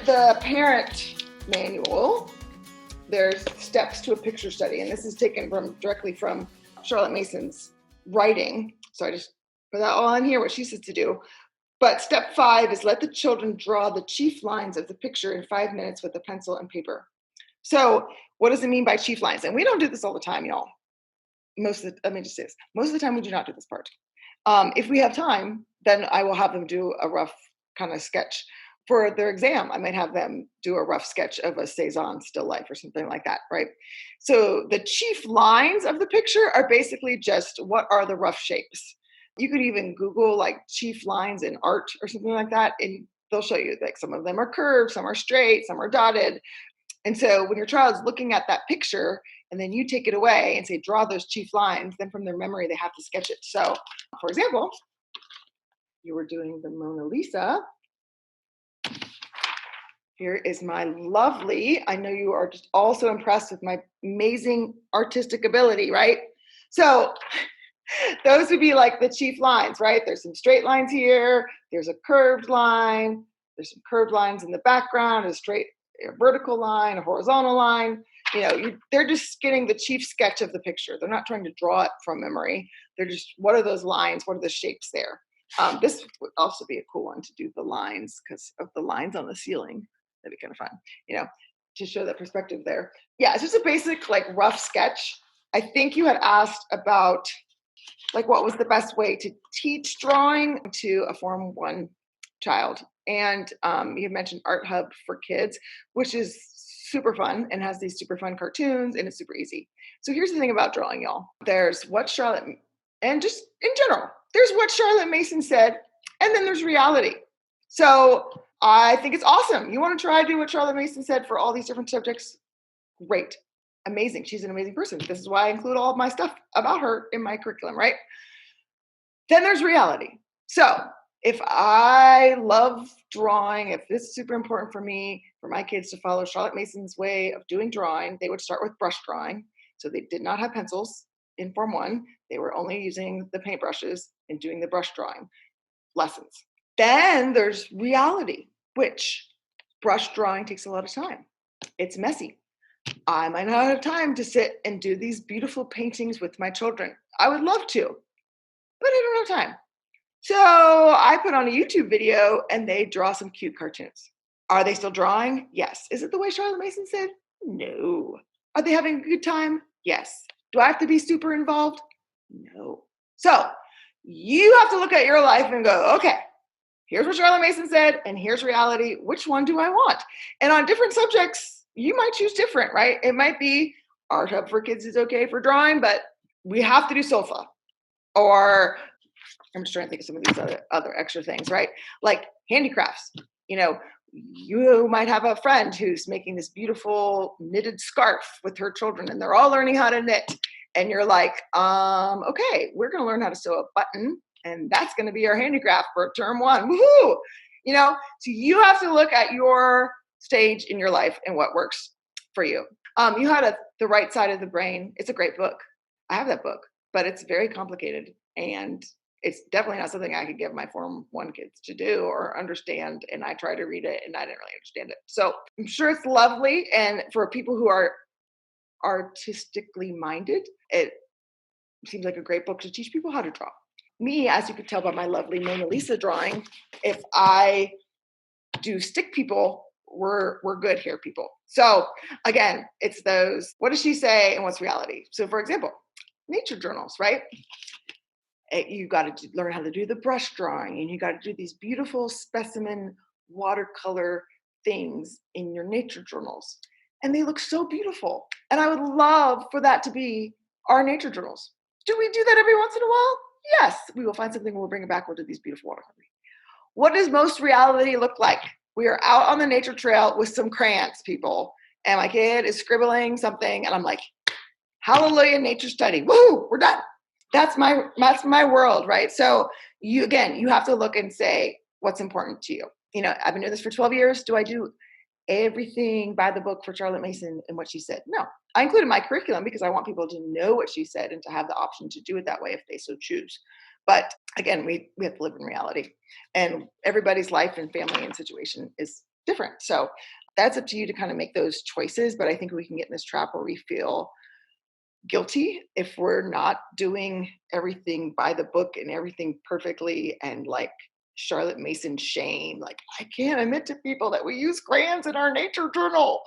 the parent manual, there's steps to a picture study, and this is taken directly from Charlotte Mason's writing. So I just put that all in here, what she says to do. But step 5 is let the children draw the chief lines of the picture in 5 minutes with a pencil and paper. So what does it mean by chief lines? And we don't do this all the time, y'all. Most of the time we do not do this part. If we have time, then I will have them do a rough kind of sketch. For their exam, I might have them do a rough sketch of a Cezanne still life or something like that, right? So the chief lines of the picture are basically just what are the rough shapes. You could even Google like chief lines in art or something like that, and they'll show you like some of them are curved, some are straight, some are dotted. And so when your child's looking at that picture and then you take it away and say, draw those chief lines, then from their memory, they have to sketch it. So for example, you were doing the Mona Lisa. Here is my lovely, I know you are just also impressed with my amazing artistic ability, right? So those would be like the chief lines, right? There's some straight lines here. There's a curved line. There's some curved lines in the background, a vertical line, a horizontal line. They're just getting the chief sketch of the picture. They're not trying to draw it from memory. They're just, what are those lines? What are the shapes there? This would also be a cool one to do the lines because of the lines on the ceiling. That'd be kind of fun, to show that perspective there. Yeah, it's just a basic like rough sketch. I think you had asked about like what was the best way to teach drawing to a Form 1 child. And you mentioned Art Hub for Kids, which is super fun and has these super fun cartoons and it's super easy. So here's the thing about drawing, y'all. There's what Charlotte, and just in general, there's what Charlotte Mason said, and then there's reality. So I think it's awesome. You want to try to do what Charlotte Mason said for all these different subjects? Great. Amazing. She's an amazing person. This is why I include all of my stuff about her in my curriculum, right? Then there's reality. So if I love drawing, if this is super important for me, for my kids to follow Charlotte Mason's way of doing drawing, they would start with brush drawing. So they did not have pencils in Form 1. They were only using the paintbrushes and doing the brush drawing lessons. Then there's reality, which brush drawing takes a lot of time. It's messy. I might not have time to sit and do these beautiful paintings with my children. I would love to, but I don't have time. So I put on a YouTube video and they draw some cute cartoons. Are they still drawing? Yes. Is it the way Charlotte Mason said? No. Are they having a good time? Yes. Do I have to be super involved? No. So you have to look at your life and go, okay, here's what Charlotte Mason said, and here's reality. Which one do I want? And on different subjects, you might choose different, right? It might be Art Hub for Kids is okay for drawing, but we have to do SOFA. Or I'm just trying to think of some of these other extra things, right? Like handicrafts. You might have a friend who's making this beautiful knitted scarf with her children, and they're all learning how to knit. And you're like, okay, we're going to learn how to sew a button. And that's going to be our handicraft for term 1. Woohoo! So you have to look at your stage in your life and what works for you. You had The Right Side of the Brain. It's a great book. I have that book, but it's very complicated. And it's definitely not something I could give my Form 1 kids to do or understand. And I tried to read it and I didn't really understand it. So I'm sure it's lovely. And for people who are artistically minded, it seems like a great book to teach people how to draw. Me, as you could tell by my lovely Mona Lisa drawing, if I do stick people, we're good here, people. So again, it's those, what does she say and what's reality? So for example, nature journals, right? You got to learn how to do the brush drawing, and you got to do these beautiful specimen watercolor things in your nature journals. And they look so beautiful. And I would love for that to be our nature journals. Do we do that every once in a while? Yes, we will find something and we'll bring it back. We'll do these beautiful watercolors. What does most reality look like? We are out on the nature trail with some crayons, people. And my kid is scribbling something. And I'm like, hallelujah, nature study. Woohoo, we're done. That's my world, right? So you have to look and say, what's important to you? I've been doing this for 12 years. Do I do everything by the book for Charlotte Mason and what she said? No. I included my curriculum because I want people to know what she said and to have the option to do it that way if they so choose. But again, we have to live in reality, and everybody's life and family and situation is different. So that's up to you to kind of make those choices. But I think we can get in this trap where we feel guilty if we're not doing everything by the book and everything perfectly, and like Charlotte Mason shame, like I can't admit to people that we use crayons in our nature journal.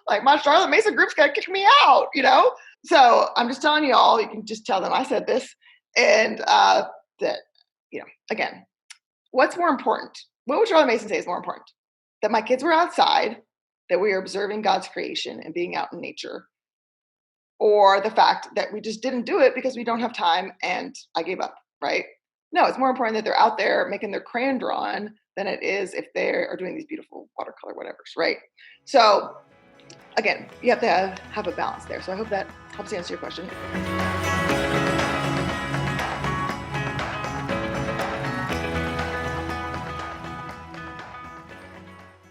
Like my Charlotte Mason group's gonna kick me out, you know? So I'm just telling you all, you can just tell them I said this. And that, again, what's more important? What would Charlotte Mason say is more important? That my kids were outside, that we are observing God's creation and being out in nature, or the fact that we just didn't do it because we don't have time and I gave up, right? No, it's more important that they're out there making their crayon drawing than it is if they are doing these beautiful watercolor whatevers, right? So again, you have to have a balance there. So I hope that helps answer your question.